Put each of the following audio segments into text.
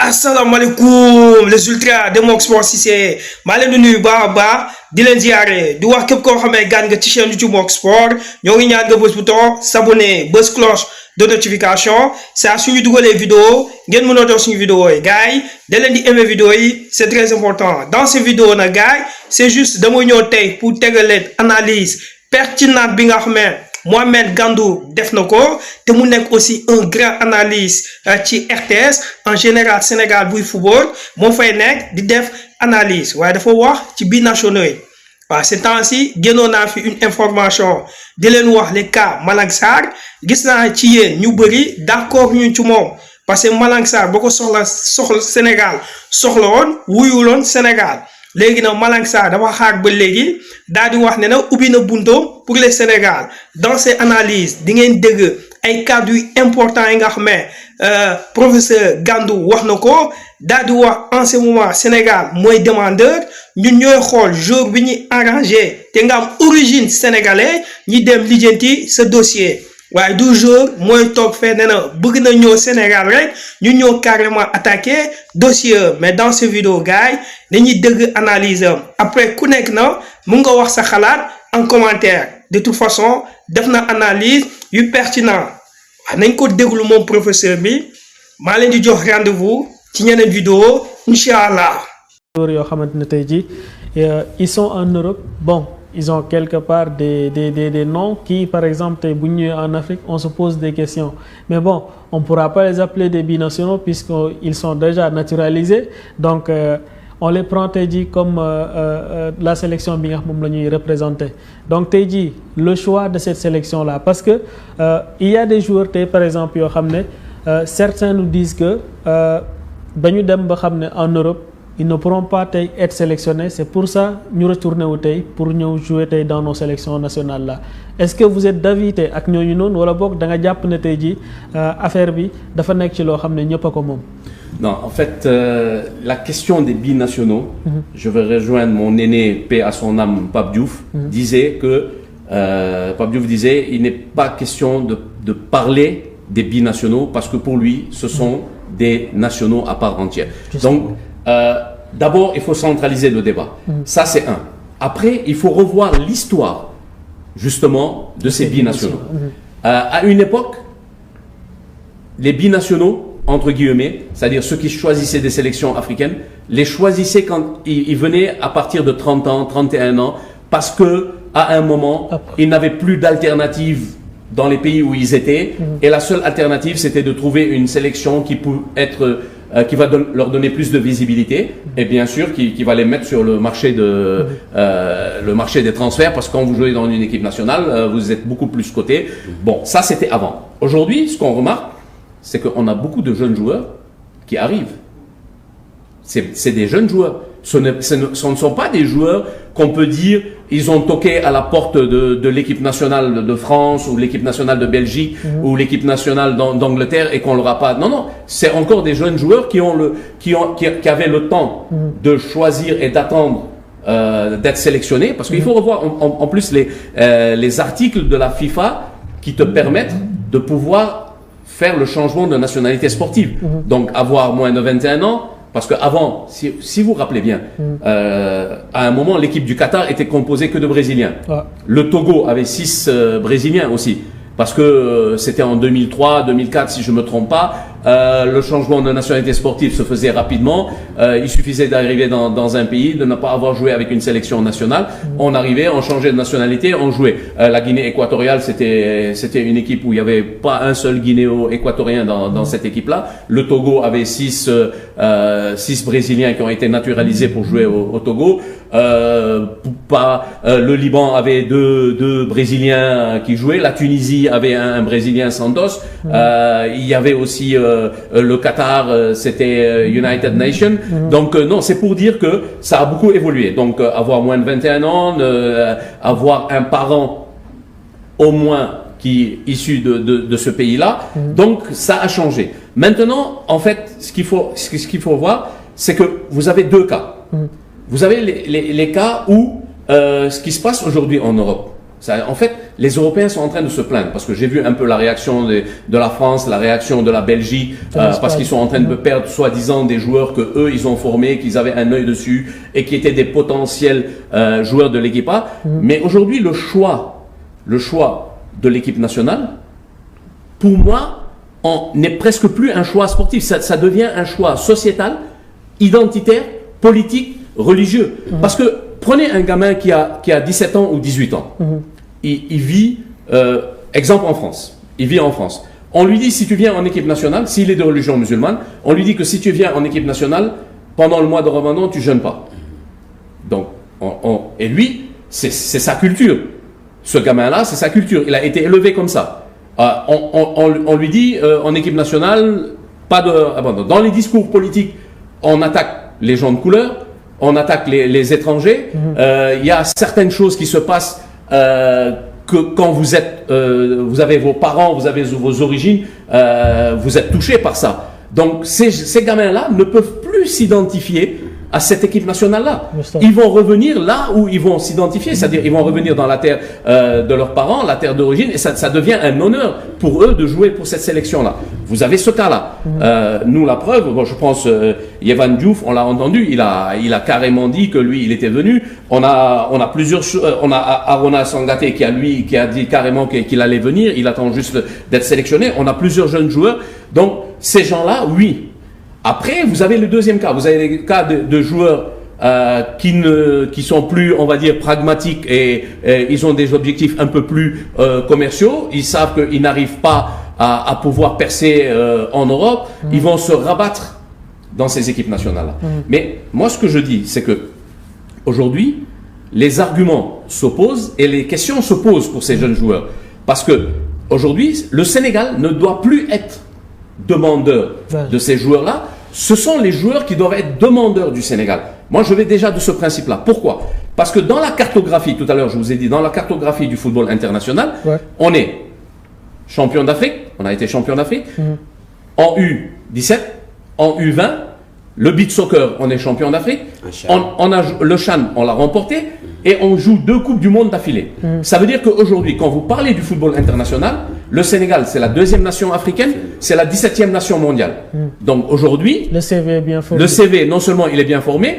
asalaamaaleykum les ultras de Mok Sport Cissé maa leen di nuyu baax a baax di leen ziare di wax képp koo xamee gan nga ci chaîne YouTube Mok Sport ñoo ngi ñaan nga bës bouton s'abonner bës cloche de notification saa suñu dugalee vidéo ngeen mën a doon suñu vidéo yi gars yi da leen di aimer vidéo yi c'est très important dans ces vidéos nag gars yi c'est juste dama ñëw tey pour tegal leen analyse pertinente bi nga xamee Mohamed Gandou def na ko te mu nekk aussi un grand analyse ci RTS en général Sénégal buy football moo fay nekk di def analyse waaye dafa wax ci binationaux yi waaw ces temps-ci génnoon naa fi une information di leen wax les cas Malang Sarr gis naa ci yéen ñu bëri d'accord ñu ci moom parce que Malang Sarr boo ko soxla Sénégal soxla woon wuyuloon Sénégal léegi nag Malang Sarr dafa xaar ba léegi daal di wax ne na ubbi na buntoom pour le Sénégal dans ces analyses di ngeen dégg ay kàddu yu importants yi nga xam ne professeur Gandou wax na ko daal di wax en ce moment Sénégal mooy demandeur ñun ñooy xool jour bi ñuy arrangé te nga am origine sénégalais ñi dem lijjanti sa dossier waaye du jour mooy toog fee ne na bëgg na ñëw Sénégal rek ñu ñëw carrément attaqué dossier mais dans ce vidéo gars yi dañuy dégg analyse am après ku nekk na mu nga wax sa xalaat en commentaire de toute façon def na analyse yu pertinent waaw nañ ko déglu moom professeur bi maa leen di jox rendez-vous ci ñeneen vidéo incha allah. yoo xamante ne tey jii ils sont en Europe bon. Ils ont quelque part des noms qui, par exemple, en Afrique, on se pose des questions. Mais bon, on ne pourra pas les appeler des binationaux puisqu'ils sont déjà naturalisés. Donc, on les prend comme la sélection bi nga xam moom la ñuy représenter. Donc, le choix de cette sélection-là, parce que il y a des joueurs, par exemple, certains nous disent que dañu dem ba xam ne en Europe, ils ne pourront pas être sélectionnés. C'est pour ça que nous retournons pour nous jouer dans nos sélections nationales là. Est-ce que vous êtes d'avis ak ñooñu noonu wala boog da nga jàpp ne tey jii affaire bi dafa nekk ci loo xam ne ñëpp a ko moom? Non, en fait, la question des binationaux, je vais rejoindre mon aîné, paix à son âme, Pape Diouf, disait que Pape Diouf disait il n'est pas question de parler des binationaux parce que pour lui, ce sont des nationaux à part entière. Donc d'abord, il faut centraliser le débat. Ça, c'est un. Après, il faut revoir l'histoire, justement, de ces binationaux. À une époque, les binationaux, entre guillemets, c'est-à-dire ceux qui choisissaient des sélections africaines, les choisissaient quand ils venaient à partir de 30 ans, 31 ans, parce que à un moment, ils n'avaient plus d'alternative dans les pays où ils étaient, et la seule alternative, c'était de trouver une sélection qui peut être qui va leur donner plus de visibilité et bien sûr qui va les mettre sur le marché des transferts parce que quand vous jouez dans une équipe nationale, vous êtes beaucoup plus coté. Bon, ça c'était avant. Aujourd'hui, ce qu'on remarque, c'est qu'on a beaucoup de jeunes joueurs qui arrivent. C'est des jeunes joueurs. Ce ne sont pas des joueurs qu'on peut dire ils ont toqué à la porte de l'équipe nationale de France ou l'équipe nationale de Belgique ou l'équipe nationale d'Angleterre et qu'on leur a pas. Non, non, c'est encore des jeunes joueurs qui avaient le temps de choisir et d'attendre d'être sélectionnés parce qu'il faut revoir en plus les articles de la FIFA qui te permettent de pouvoir faire le changement de nationalité sportive. Donc avoir moins de 21 ans. Parce qu'avant, si vous vous rappelez bien, à un moment, l'équipe du Qatar était composée que de Brésiliens. Le Togo avait 6 Brésiliens aussi. Parce que c'était en 2003, 2004, si je ne me trompe pas. Le changement de nationalité sportive se faisait rapidement. Il suffisait d'arriver dans un pays, de ne pas avoir joué avec une sélection nationale. On arrivait, on changeait de nationalité, on jouait. La Guinée équatoriale, c'était une équipe où il n'y avait pas un seul Guinéo-équatorien dans cette équipe-là. Le Togo avait 6 Brésiliens qui ont été naturalisés pour jouer au Togo. Le Liban avait deux Brésiliens qui jouaient. La Tunisie avait un Brésilien Santos. Il y avait aussi le Qatar, c'était United Nations. Donc non, c'est pour dire que ça a beaucoup évolué. Donc avoir moins de 21 ans, avoir un parent au moins qui est issu de ce pays-là. Donc ça a changé. Maintenant, en fait, ce qu'il faut voir, c'est que vous avez deux cas. Vous avez les cas où ce qui se passe aujourd'hui en Europe, En fait, les Européens sont en train de se plaindre parce que j'ai vu un peu la réaction de la France, la réaction de la Belgique, parce qu'ils sont en train de perdre soi-disant des joueurs que eux ils ont formés, qu'ils avaient un œil dessus et qui étaient des potentiels joueurs de l'équipe A. Mais aujourd'hui, le choix de l'équipe nationale, pour moi, n'est presque plus un choix sportif. Ça devient un choix sociétal, identitaire, politique, religieux. Parce que prenez un gamin qui a 17 ans ou 18 ans. Il vit, exemple en France. Il vit en France. On lui dit, si tu viens en équipe nationale, s'il est de religion musulmane, on lui dit que si tu viens en équipe nationale, pendant le mois de Ramadan, tu jeûnes pas. Donc, et lui, c'est sa culture. Ce gamin-là, c'est sa culture. Il a été élevé comme ça. On lui dit, en équipe nationale, pas de... Dans les discours politiques, on attaque les gens de couleur, on attaque les étrangers. Il y a certaines choses qui se passent que quand vous avez vos parents, vous avez vos origines, vous êtes touchés par ça. Donc ces gamins-là ne peuvent plus s'identifier à cette équipe nationale-là. Ils vont revenir là où ils vont s'identifier, c'est-à-dire ils vont revenir dans la terre de leurs parents, la terre d'origine, et ça devient un honneur pour eux de jouer pour cette sélection-là. Vous avez ce cas-là. Nous, la preuve, bon, je pense, Yehvan Diouf, on l'a entendu, il a carrément dit que lui, il était venu. On a Arona Sangaté qui a dit carrément qu'il allait venir. Il attend juste d'être sélectionné. On a plusieurs jeunes joueurs. Donc, ces gens-là, oui. Après, vous avez le deuxième cas. Vous avez les cas de joueurs qui sont plus, on va dire, pragmatiques et ils ont des objectifs un peu plus commerciaux. Ils savent qu'ils n'arrivent pas à pouvoir percer en Europe. Ils vont se rabattre dans ces équipes nationales-là. Mais moi, ce que je dis, c'est que aujourd'hui, les arguments s'opposent et les questions se posent pour ces jeunes joueurs. Parce que aujourd'hui, le Sénégal ne doit plus être demandeur de ces joueurs-là. Ce sont les joueurs qui doivent être demandeurs du Sénégal. Moi, je vais déjà de ce principe-là. Pourquoi? Parce que dans la cartographie, tout à l'heure, je vous ai dit, dans la cartographie du football international, on est champion d'Afrique, on a été champion d'Afrique, en U17, en U20, le beach soccer, on est champion d'Afrique, on a le CHAN, on l'a remporté, et on joue 2 Coupes du Monde d'affilée. Ça veut dire qu'aujourd'hui, quand vous parlez du football international, le Sénégal, c'est la 2e nation africaine, c'est la 17e nation mondiale. Donc aujourd'hui, le CV est bien formé. Le CV, non seulement il est bien formé,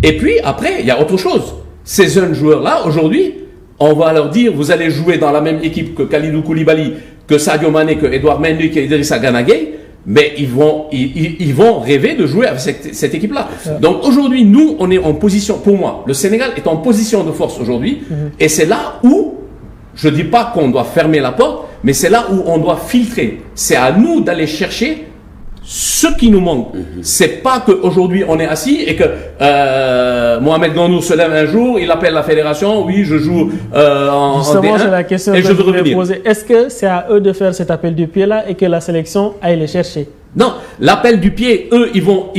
et puis après, il y a autre chose. Ces jeunes joueurs-là, aujourd'hui, on va leur dire, vous allez jouer dans la même équipe que Kalidou Koulibaly, que Sadio Mané, que Edouard Mendy, que Idrissa Gana Gueye, mais ils vont rêver de jouer avec cette équipe-là. Donc aujourd'hui, nous, on est en position, pour moi, le Sénégal est en position de force aujourd'hui, et c'est là où, je ne dis pas qu'on doit fermer la porte, mais c'est là où on doit filtrer. C'est à nous d'aller chercher ce qui nous manque. C'est pas qu'aujourd'hui on est assis et que Mohamed Gandou se lève un jour, il appelle la fédération, oui, je joue en Justement, D1 c'est la question et que je veux revenir. poser. Est-ce que c'est à eux de faire cet appel du pied-là et que la sélection aille les chercher? Non, l'appel du pied, eux, ils vont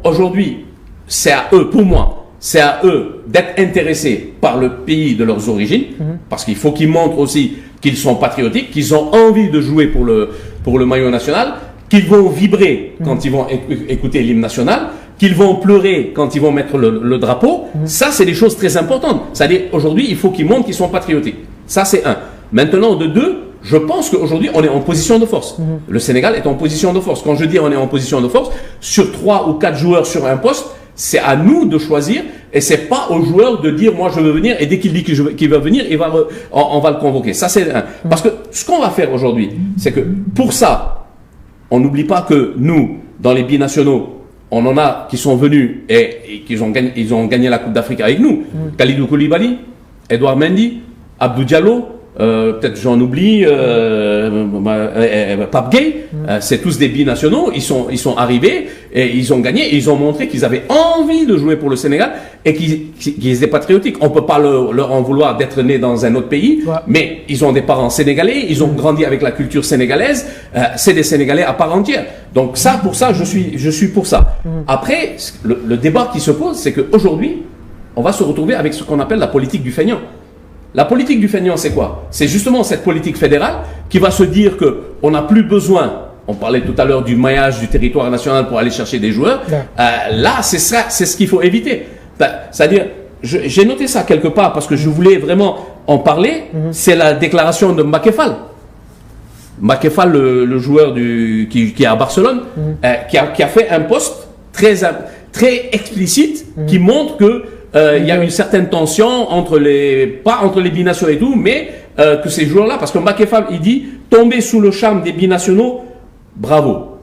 aujourd'hui, c'est à eux, pour moi, c'est à eux d'être intéressés par le pays de leurs origines, parce qu'il faut qu'ils montrent aussi qu'ils sont patriotiques, qu'ils ont envie de jouer pour le maillot national, qu'ils vont vibrer quand ils vont écouter l'hymne national, qu'ils vont pleurer quand ils vont mettre le drapeau. Ça, c'est des choses très importantes. C'est-à-dire, aujourd'hui, il faut qu'ils montrent qu'ils sont patriotiques. Ça, c'est un. Maintenant, de deux, je pense qu'aujourd'hui, on est en position de force. Le Sénégal est en position de force. Quand je dis on est en position de force, sur 3 ou 4 joueurs sur un poste, c'est à nous de choisir et c'est pas aux joueurs de dire moi je veux venir et dès qu'il dit qu'il va venir, on va le convoquer. Ça, c'est un. Parce que ce qu'on va faire aujourd'hui, c'est que pour ça, on n'oublie pas que nous, dans les binationaux, on en a qui sont venus et ils ont gagné la Coupe d'Afrique avec nous. Kalidou Koulibaly, Edouard Mendy, Abdou Diallo, peut-être j'en oublie, Pape Gueye, c'est tous des binationaux, ils sont arrivés et ils ont gagné et ils ont montré qu'ils avaient envie de jouer pour le Sénégal et qu'ils étaient patriotiques. On peut pas leur en vouloir d'être nés dans un autre pays, mais ils ont des parents sénégalais, ils ont grandi avec la culture sénégalaise, c'est des Sénégalais à part entière. Donc ça, pour ça, je suis pour ça. Après, le débat qui se pose, c'est qu'aujourd'hui, on va se retrouver avec ce qu'on appelle la politique du feignant. La politique du feignant, c'est quoi? C'est justement cette politique fédérale qui va se dire qu'on n'a plus besoin, on parlait tout à l'heure du maillage du territoire national pour aller chercher des joueurs, là, c'est ça, c'est ce qu'il faut éviter. C'est-à-dire, j'ai noté ça quelque part parce que je voulais vraiment en parlait, c'est la déclaration de Mbacké Fall. Mbacké Fall, le joueur qui est à Barcelone, qui a fait un post très explicite qui montre que il y a une certaine tension pas entre les binationaux et tout, mais que ces joueurs-là, parce que Mbacké Fall, il dit tomber sous le charme des binationaux, bravo.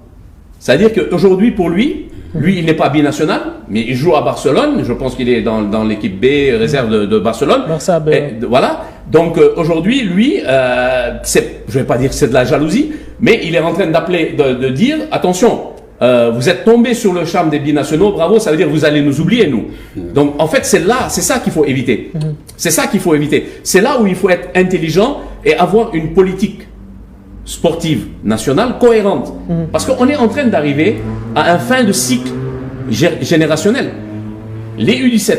C'est-à-dire qu'aujourd'hui, pour lui, il n'est pas binational, mais il joue à Barcelone. Je pense qu'il est dans l'équipe B réserve de Barcelone. Barça B. Voilà. Donc aujourd'hui, lui, je vais pas dire que c'est de la jalousie, mais il est en train d'appeler, de dire attention. Vous êtes tombé sur le charme des binationaux, bravo, ça veut dire que vous allez nous oublier, nous. Donc en fait, c'est ça qu'il faut éviter. C'est ça qu'il faut éviter. C'est là où il faut être intelligent et avoir une politique sportive nationale cohérente. Parce qu'on est en train d'arriver à un fin de cycle générationnel. Les U17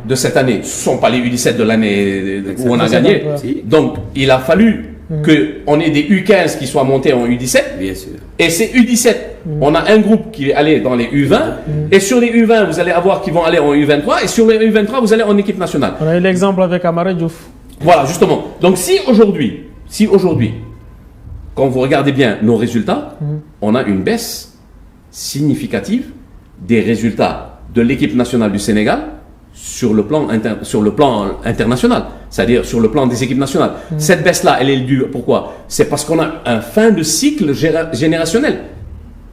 de cette année, ce ne sont pas les U17 de l'année où on a gagné. Donc il a fallu qu'on ait des U15 qui soient montés en U17. Bien sûr. Et ces U17, on a un groupe qui est allé dans les U20. Et sur les U20, vous allez avoir qui vont aller en U23. Et sur les U23, vous allez en équipe nationale. On a eu l'exemple avec Amara Diouf. Voilà, justement. Donc si aujourd'hui, quand vous regardez bien nos résultats, on a une baisse significative des résultats de l'équipe nationale du Sénégal sur le plan international, c'est-à-dire sur le plan des équipes nationales. Cette baisse-là, elle est due, pourquoi? C'est parce qu'on a un fin de cycle générationnel.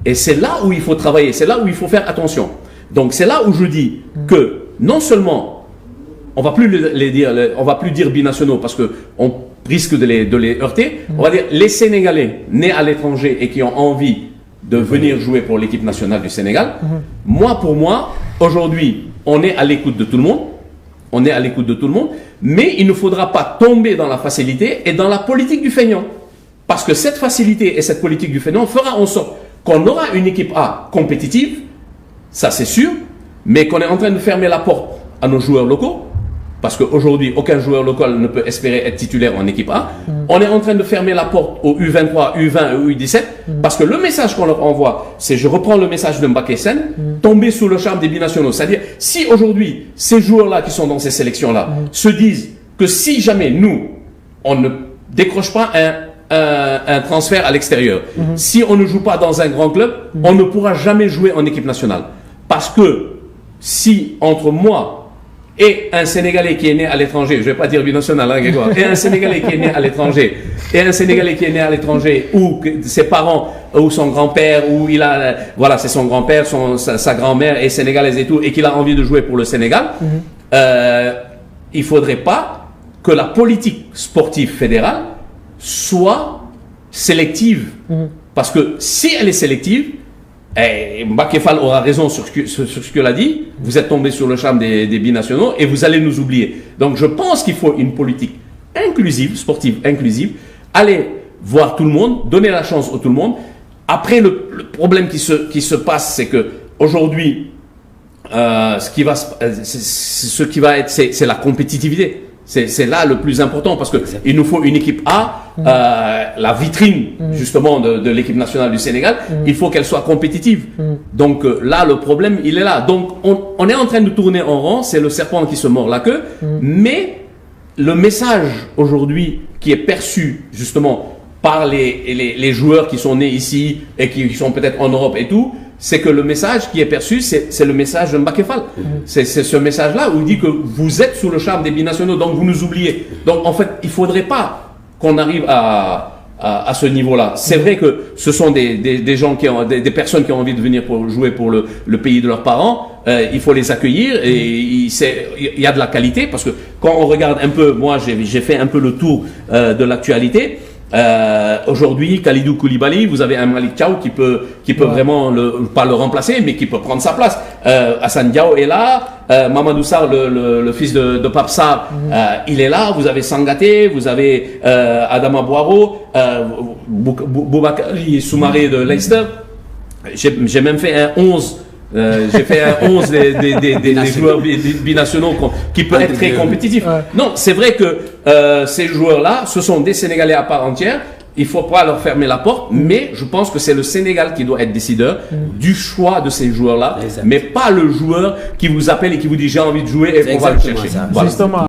Et c'est là où il faut travailler, c'est là où il faut faire attention. Donc c'est là où je dis que non seulement on va plus dire binationaux parce que on risque de les heurter. On va dire les Sénégalais nés à l'étranger et qui ont envie de venir jouer pour l'équipe nationale du Sénégal. Pour moi, aujourd'hui, on est à l'écoute de tout le monde. On est à l'écoute de tout le monde. Mais il ne faudra pas tomber dans la facilité et dans la politique du feignant. Parce que cette facilité et cette politique du feignant fera en sorte qu'on aura une équipe A compétitive, ça c'est sûr, mais qu'on est en train de fermer la porte à nos joueurs locaux. Parce qu'aujourd'hui, aucun joueur local ne peut espérer être titulaire en équipe A. On est en train de fermer la porte aux U23, U20 et U17 parce que le message qu'on leur envoie, c'est, je reprends le message de Mbacké Sène, tomber sous le charme des binationaux. C'est-à-dire, si aujourd'hui, ces joueurs-là qui sont dans ces sélections-là se disent que si jamais nous, on ne décroche pas un transfert à l'extérieur, si on ne joue pas dans un grand club, on ne pourra jamais jouer en équipe nationale. Parce que si entre moi et un Sénégalais qui est né à l'étranger, je ne vais pas dire binational, hein, Grégoire, et un Sénégalais qui est né à l'étranger, où ses parents, ou son grand-père, ou voilà, c'est son grand-père, sa grand-mère est sénégalaise et tout, et qu'il a envie de jouer pour le Sénégal, il ne faudrait pas que la politique sportive fédérale soit sélective. Parce que si elle est sélective, Mbacké Fall aura raison sur ce qu'il a dit. Vous êtes tombé sur le charme des binationaux et vous allez nous oublier. Donc je pense qu'il faut une politique inclusive, sportive inclusive. Aller voir tout le monde, donner la chance à tout le monde. Après, le problème qui se passe, c'est que aujourd'hui, ce qui va être, c'est la compétitivité. C'est là le plus important parce que il nous faut une équipe A, la vitrine justement de l'équipe nationale du Sénégal, il faut qu'elle soit compétitive. Donc là, le problème, il est là. Donc on est en train de tourner en rond, c'est le serpent qui se mord la queue, mais le message aujourd'hui qui est perçu justement par les joueurs qui sont nés ici et qui sont peut-être en Europe et tout, c'est que le message qui est perçu, c'est le message de Mbacké Fall. C'est ce message-là où il dit que vous êtes sous le charme des binationaux, donc vous nous oubliez. Donc en fait, il ne faudrait pas qu'on arrive à ce niveau-là. C'est vrai que ce sont des gens des personnes qui ont envie de venir pour jouer pour le pays de leurs parents. Il faut les accueillir et il y a de la qualité parce que quand on regarde un peu, moi j'ai fait un peu le tour de l'actualité. Aujourd'hui, Kalidou Koulibaly, vous avez un Malick Thiaw qui peut vraiment pas le remplacer, mais qui peut prendre sa place. Assane Diao est là, Mamadou Sarr, le fils de Pape Sarr, il est là. Vous avez Sangaté, vous avez Adama Boiro, Boubakary Soumaré de Leicester. J'ai même fait un 11. J'ai fait un 11 des joueurs binationaux qui peut être très compétitif. Non, c'est vrai que ces joueurs-là, ce sont des Sénégalais à part entière. Il ne faut pas leur fermer la porte, mais je pense que c'est le Sénégal qui doit être décideur du choix de ces joueurs-là, mais pas le joueur qui vous appelle et qui vous dit j'ai envie de jouer et on va le chercher. Voilà. Justement.